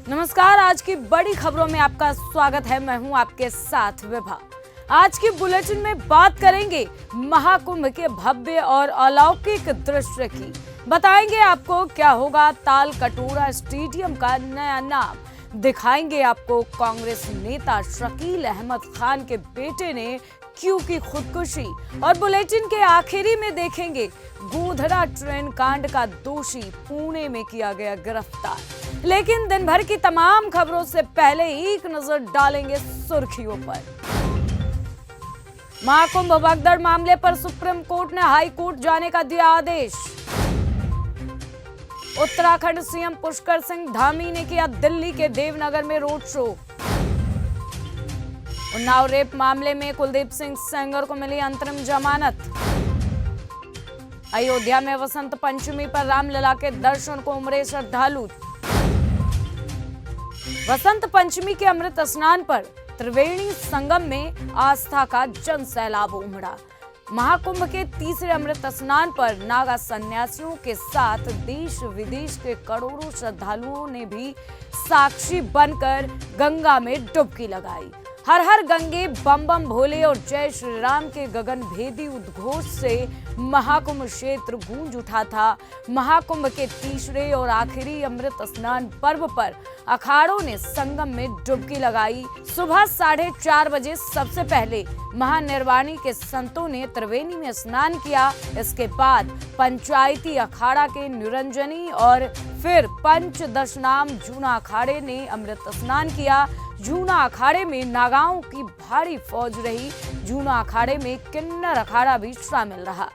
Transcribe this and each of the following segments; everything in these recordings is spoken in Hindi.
नमस्कार, आज की बड़ी खबरों में आपका स्वागत है। मैं हूं आपके साथ विभा। आज की बुलेटिन में बात करेंगे महाकुंभ के भव्य और अलौकिक दृश्य की। बताएंगे आपको क्या होगा तालकटोरा स्टेडियम का नया नाम। दिखाएंगे आपको कांग्रेस नेता शकील अहमद खान के बेटे ने क्यों की खुदकुशी। और बुलेटिन के आखिरी में देखेंगे गोधरा ट्रेन कांड का दोषी पुणे में किया गया गिरफ्तार। लेकिन दिन भर की तमाम खबरों से पहले एक नजर डालेंगे सुर्खियों पर। महाकुंभ भगदड़ मामले पर सुप्रीम कोर्ट ने हाई कोर्ट जाने का दिया आदेश। उत्तराखंड सीएम पुष्कर सिंह धामी ने किया दिल्ली के देवनगर में रोड शो। उन्नाव रेप मामले में कुलदीप सिंह सेंगर को मिली अंतरिम जमानत। अयोध्या में वसंत पंचमी पर रामलला के दर्शन को उमड़े श्रद्धालु। वसंत पंचमी के अमृत स्नान पर त्रिवेणी संगम में आस्था का जन सैलाब उमड़ा। महाकुंभ के तीसरे अमृत स्नान पर नागा सन्यासियों के साथ देश विदेश के करोड़ों श्रद्धालुओं ने भी साक्षी बनकर गंगा में डुबकी लगाई। हर हर गंगे बम बम भोले और जय श्री राम के गगन भेदी उद्घोष से महाकुंभ क्षेत्र गूंज उठा था। महाकुंभ के तीसरे और आखिरी अमृत स्नान पर्व पर अखाड़ों ने संगम में डुबकी लगाई। सुबह 4:30 बजे सबसे पहले महानिर्वाणी के संतों ने त्रिवेणी में स्नान किया। इसके बाद पंचायती अखाड़ा के निरंजनी और फिर पंचदशनाम जूना अखाड़े ने अमृत स्नान किया। जूना अखाड़े में नागाओं की भारी फौज रही। जूना अखाड़े में किन्नर अखाड़ा भी शामिल रहा।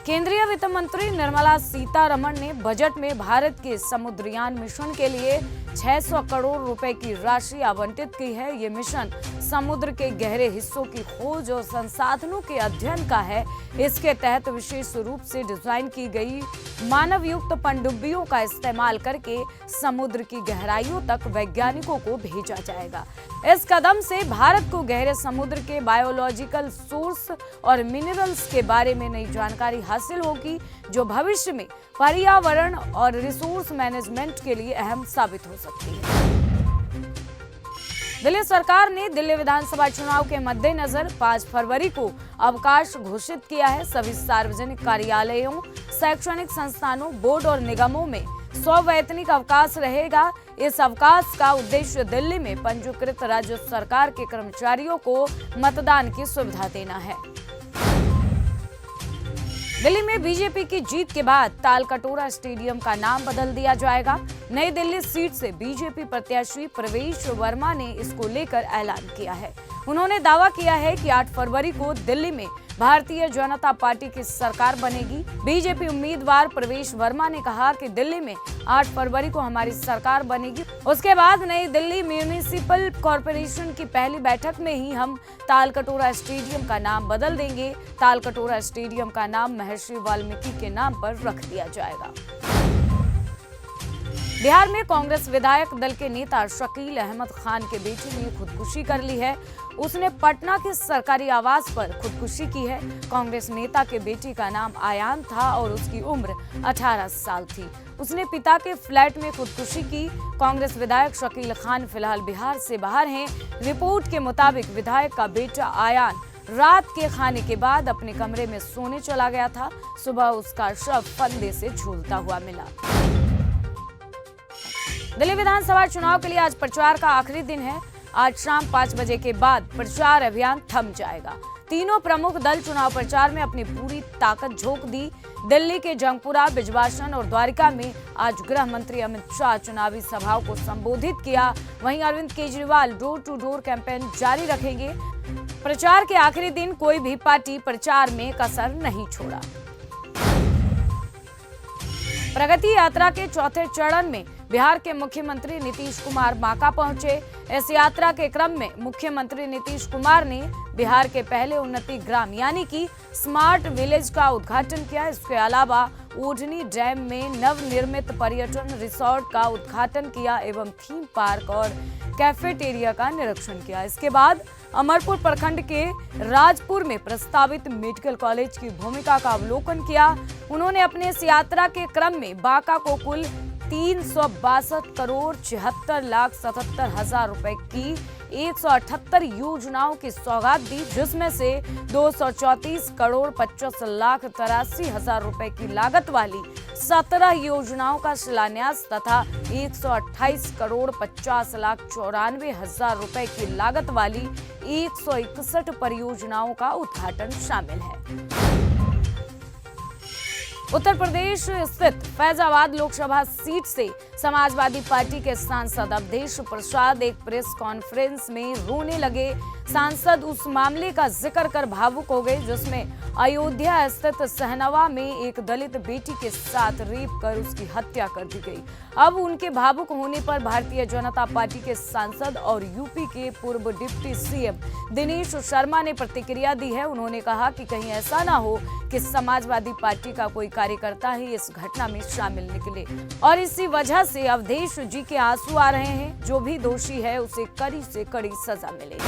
केंद्रीय वित्त मंत्री निर्मला सीतारमण ने बजट में भारत के समुद्रयान मिशन के लिए 600 करोड़ रुपए की राशि आवंटित की है। ये मिशन समुद्र के गहरे हिस्सों की खोज और संसाधनों के अध्ययन का है। इसके तहत विशेष रूप से डिजाइन की गई मानव युक्त पनडुब्बियों का इस्तेमाल करके समुद्र की गहराइयों तक वैज्ञानिकों को भेजा जाएगा। इस कदम से भारत को गहरे समुद्र के बायोलॉजिकल सोर्स और मिनरल्स के बारे में नई जानकारी हासिल होगी, जो भविष्य में पर्यावरण और रिसोर्स मैनेजमेंट के लिए अहम साबित हो सकती है। दिल्ली सरकार ने दिल्ली विधानसभा चुनाव के मद्देनजर 5 फरवरी को अवकाश घोषित किया है। सभी सार्वजनिक कार्यालयों, शैक्षणिक संस्थानों, बोर्ड और निगमों में स्ववैतनिक अवकाश रहेगा। इस अवकाश का उद्देश्य दिल्ली में पंजीकृत राज्य सरकार के कर्मचारियों को मतदान की सुविधा देना है। दिल्ली में बीजेपी की जीत के बाद तालकटोरा स्टेडियम का नाम बदल दिया जाएगा। नई दिल्ली सीट से बीजेपी प्रत्याशी प्रवेश वर्मा ने इसको लेकर ऐलान किया है। उन्होंने दावा किया है कि 8 फरवरी को दिल्ली में भारतीय जनता पार्टी की सरकार बनेगी। बीजेपी उम्मीदवार प्रवेश वर्मा ने कहा कि दिल्ली में 8 फरवरी को हमारी सरकार बनेगी। उसके बाद नई दिल्ली म्यूनिसिपल कॉर्पोरेशन की पहली बैठक में ही हम तालकटोरा स्टेडियम का नाम बदल देंगे। तालकटोरा स्टेडियम का नाम महर्षि वाल्मीकि के नाम पर रख दिया जाएगा। बिहार में कांग्रेस विधायक दल के नेता शकील अहमद खान के बेटे ने खुदकुशी कर ली है। उसने पटना के सरकारी आवास पर खुदकुशी की है। कांग्रेस नेता के बेटे का नाम आयान था और उसकी उम्र 18 साल थी। उसने पिता के फ्लैट में खुदकुशी की। कांग्रेस विधायक शकील खान फिलहाल बिहार से बाहर हैं। रिपोर्ट के मुताबिक विधायक का बेटा आयान रात के खाने के बाद अपने कमरे में सोने चला गया था। सुबह उसका शव फंदे से झूलता हुआ मिला। दिल्ली विधानसभा चुनाव के लिए आज प्रचार का आखिरी दिन है। आज शाम 5 बजे के बाद प्रचार अभियान थम जाएगा। तीनों प्रमुख दल चुनाव प्रचार में अपनी पूरी ताकत झोंक दी। दिल्ली के जंगपुरा, बिजवासन और द्वारिका में आज गृह मंत्री अमित शाह चुनावी सभाओं को संबोधित किया। वहीं Arvind Kejriwal door to door campaign जारी रखेंगे। प्रचार के आखिरी दिन कोई भी पार्टी प्रचार में कसर नहीं छोड़ा। प्रगति यात्रा के चौथे चरण में बिहार के मुख्यमंत्री नीतीश कुमार बांका पहुंचे। इस यात्रा के क्रम में मुख्यमंत्री नीतीश कुमार ने बिहार के पहले उन्नति ग्राम यानी कि स्मार्ट विलेज का उद्घाटन किया। इसके अलावा ओढ़नी डैम में नवनिर्मित पर्यटन रिसोर्ट का उद्घाटन किया एवं थीम पार्क और कैफेटेरिया का निरीक्षण किया। इसके बाद अमरपुर प्रखंड के राजपुर में प्रस्तावित मेडिकल कॉलेज की भूमिका का अवलोकन किया। उन्होंने अपने इस यात्रा के क्रम में बांका को कुल 362,76,77,000 रुपए की 178 योजनाओं की सौगात दी, जिसमें से 234,25,83,000 रुपए की लागत वाली 17 योजनाओं का शिलान्यास तथा 128,50,94,000 रुपए की लागत वाली 161 परियोजनाओं का उद्घाटन शामिल है। उत्तर प्रदेश स्थित फैजाबाद लोकसभा सीट से समाजवादी पार्टी के सांसद अवधेश प्रसाद एक प्रेस कॉन्फ्रेंस में रोने लगे। सांसद उस मामले का जिक्र कर भावुक हो गए जिसमें अयोध्या स्थित सहनवा में एक दलित बेटी के साथ रेप कर उसकी हत्या कर दी गई। अब उनके भावुक होने पर भारतीय जनता पार्टी के सांसद और यूपी के पूर्व डिप्टी सीएम दिनेश शर्मा ने प्रतिक्रिया दी है। उन्होंने कहा कि कहीं ऐसा ना हो कि समाजवादी पार्टी का कोई कार्यकर्ता ही इस घटना में शामिल निकले और इसी वजह से अवधेश जी के आंसू आ रहे हैं। जो भी दोषी है उसे कड़ी से कड़ी सजा मिले।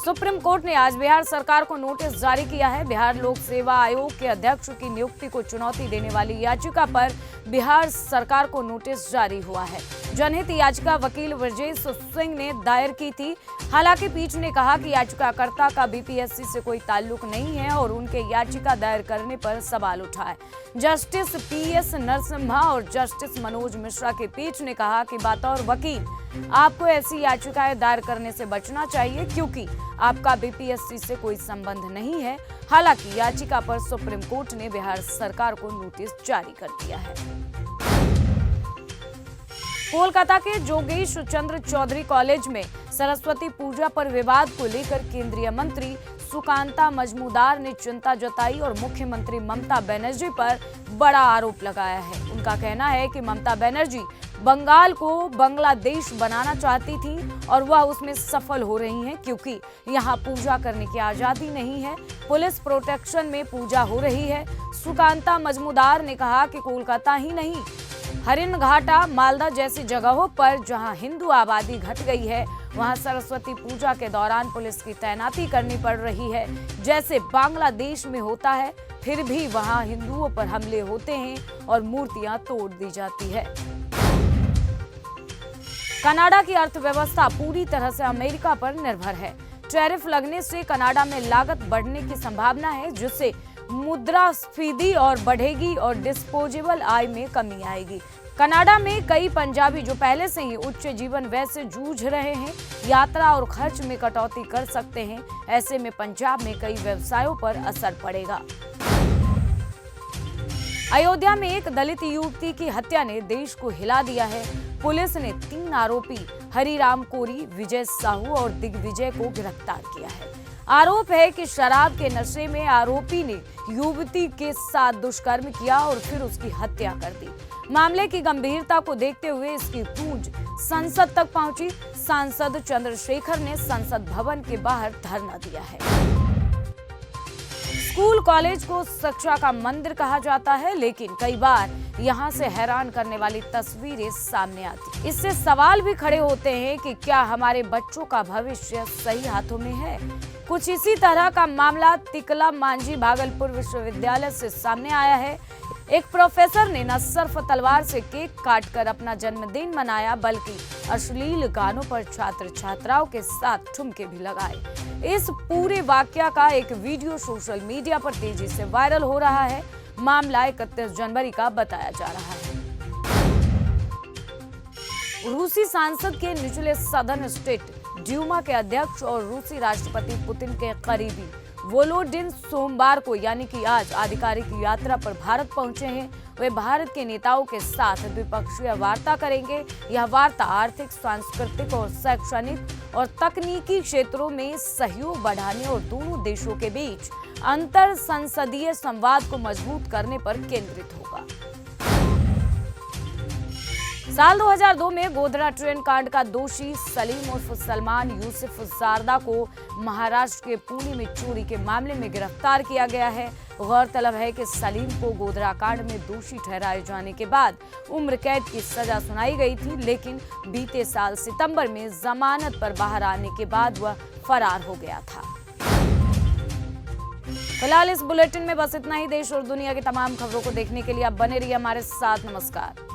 सुप्रीम कोर्ट ने आज बिहार सरकार को नोटिस जारी किया है। बिहार लोक सेवा आयोग के अध्यक्ष की नियुक्ति को चुनौती देने वाली याचिका पर बिहार सरकार को नोटिस जारी हुआ है। जनहित याचिका वकील ब्रजेश सिंह ने दायर की थी। हालांकि पीठ ने कहा कि याचिकाकर्ता का बीपीएससी से कोई ताल्लुक नहीं है और उनके याचिका दायर करने पर सवाल उठाए। जस्टिस पीएस नरसिम्हा और जस्टिस मनोज मिश्रा की पीठ ने कहा कि बतौर वकील आपको ऐसी याचिकाएं दायर करने से बचना चाहिए क्योंकि आपका बीपीएससी से कोई संबंध नहीं है। हालांकि याचिका पर सुप्रीम कोर्ट ने बिहार सरकार को नोटिस जारी कर दिया है। कोलकाता के जोगेश चंद्र चौधरी कॉलेज में सरस्वती पूजा पर विवाद को लेकर केंद्रीय मंत्री सुकांता मजमूदार ने चिंता जताई और मुख्यमंत्री ममता बनर्जी पर बड़ा आरोप लगाया है। उनका कहना है कि ममता बनर्जी बंगाल को बांग्लादेश बनाना चाहती थी और वह उसमें सफल हो रही हैं क्योंकि यहाँ पूजा करने की आजादी नहीं है, पुलिस प्रोटेक्शन में पूजा हो रही है। सुकांता मजमूदार ने कहा कि कोलकाता ही नहीं, हरिन घाटा, मालदा जैसी जगहों पर जहां हिंदू आबादी घट गई है वहां सरस्वती पूजा के दौरान पुलिस की तैनाती करनी पड़ रही है जैसे बांग्लादेश में होता है। फिर भी वहां हिंदुओं पर हमले होते हैं और मूर्तियां तोड़ दी जाती है। कनाडा की अर्थव्यवस्था पूरी तरह से अमेरिका पर निर्भर है। टैरिफ लगने से कनाडा में लागत बढ़ने की संभावना है जिससे मुद्रास्फीति और बढ़ेगी और डिस्पोजेबल आय में कमी आएगी। कनाडा में कई पंजाबी जो पहले से ही उच्च जीवन व्यय से जूझ रहे हैं यात्रा और खर्च में कटौती कर सकते हैं। ऐसे में पंजाब में कई व्यवसायों पर असर पड़ेगा। अयोध्या में एक दलित युवती की हत्या ने देश को हिला दिया है। पुलिस ने 3 आरोपी हरिराम कोरी, विजय साहू और दिग्विजय को गिरफ्तार किया है। आरोप है कि शराब के नशे में आरोपी ने युवती के साथ दुष्कर्म किया और फिर उसकी हत्या कर दी। मामले की गंभीरता को देखते हुए इसकी गूंज संसद तक पहुंची। सांसद चंद्रशेखर ने संसद भवन के बाहर धरना दिया है। स्कूल कॉलेज को शिक्षा का मंदिर कहा जाता है, लेकिन कई बार यहाँ से हैरान करने वाली तस्वीरें सामने आती। इससे सवाल भी खड़े होते हैं कि क्या हमारे बच्चों का भविष्य सही हाथों में है। कुछ इसी तरह का मामला तिकला मांझी भागलपुर विश्वविद्यालय से सामने आया है। एक प्रोफेसर ने न सिर्फ तलवार से केक काटकर अपना जन्मदिन मनाया बल्कि अश्लील गानों पर छात्र छात्राओं के साथ ठुमके भी लगाए। इस पूरे वाकया का एक वीडियो सोशल मीडिया पर तेजी से वायरल हो रहा है। मामला 31 जनवरी का बताया जा रहा है। रूसी सांसद के निचले सदन स्टेट ड्यूमा के अध्यक्ष और रूसी राष्ट्रपति पुतिन के करीबी वोलोडिन सोमवार को यानी कि आज आधिकारिक यात्रा पर भारत पहुंचे हैं। वे भारत के नेताओं के साथ द्विपक्षीय वार्ता करेंगे। यह वार्ता आर्थिक, सांस्कृतिक और शैक्षणिक और तकनीकी क्षेत्रों में सहयोग बढ़ाने और दोनों देशों के बीच अंतर संसदीय संवाद को मजबूत करने पर केंद्रित होगा। साल 2002 में गोधरा ट्रेन कांड का दोषी सलीम उर्फ सलमान यूसुफ जारदा को महाराष्ट्र के पुणे में चोरी के मामले में गिरफ्तार किया गया है। गौरतलब है कि सलीम को गोधरा कांड में दोषी ठहराए जाने के बाद उम्र कैद की सजा सुनाई गई थी, लेकिन बीते साल सितंबर में जमानत पर बाहर आने के बाद वह फरार हो गया था। फिलहाल इस बुलेटिन में बस इतना ही। देश और दुनिया की तमाम खबरों को देखने के लिए आप बने रहिए हमारे साथ। नमस्कार।